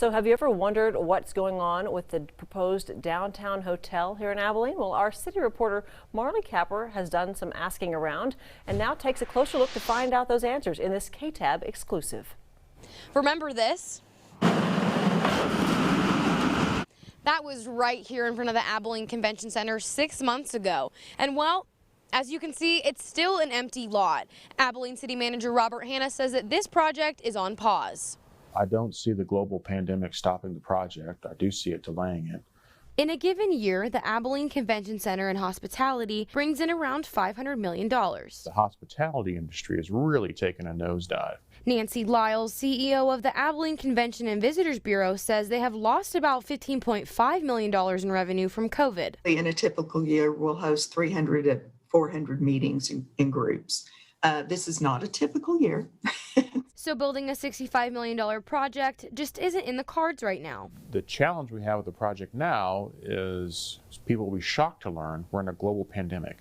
So have you ever wondered what's going on with the proposed downtown hotel here in Abilene? Well, our city reporter Marley Capper has done some asking around and now takes a closer look to find out those answers in this KTAB exclusive. Remember this? That was right here in front of the Abilene Convention Center 6 months ago. And well, as you can see, it's still an empty lot. Abilene City Manager Robert Hanna says that this project is on pause. I don't see the global pandemic stopping the project. I do see it delaying it. In a given year, the Abilene Convention Center and hospitality brings in around $500 million. The hospitality industry has really taken a nosedive. Nancy Lyles, CEO of the Abilene Convention and Visitors Bureau, says they have lost about $15.5 million in revenue from COVID. In a typical year, we'll host 300 to 400 meetings in groups. This is not a typical year. So building a $65 million project just isn't in the cards right now. The challenge we have with the project now is people will be shocked to learn we're in a global pandemic.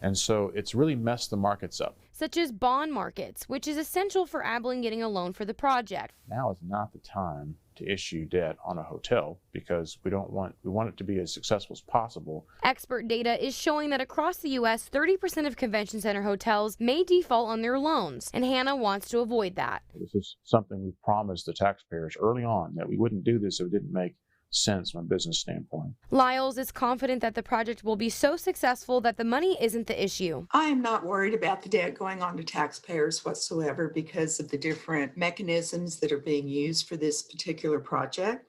And so it's really messed the markets up. Such as bond markets, which is essential for Abilene getting a loan for the project. Now is not the time to issue debt on a hotel because we want it to be as successful as possible. Expert data is showing that across the U.S., 30% of convention center hotels may default on their loans, and Hanna wants to avoid that. This is something we promised the taxpayers early on, that we wouldn't do this if it didn't make sense from a business standpoint. Lyles is confident that the project will be so successful that the money isn't the issue. I am not worried about the debt going on to taxpayers whatsoever because of the different mechanisms that are being used for this particular project.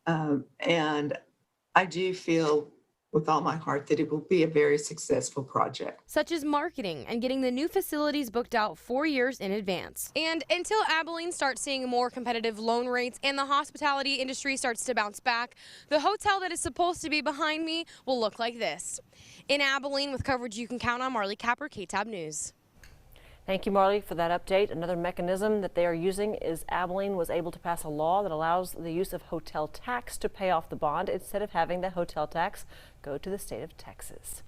And I do feel with all my heart that it will be a very successful project. Such as marketing and getting the new facilities booked out 4 years in advance. And until Abilene starts seeing more competitive loan rates and the hospitality industry starts to bounce back, the hotel that is supposed to be behind me will look like this. In Abilene, with coverage you can count on, Marley Capper, KTAB News. Thank you, Marley, for that update. Another mechanism that they are using is Abilene was able to pass a law that allows the use of hotel tax to pay off the bond instead of having the hotel tax go to the state of Texas.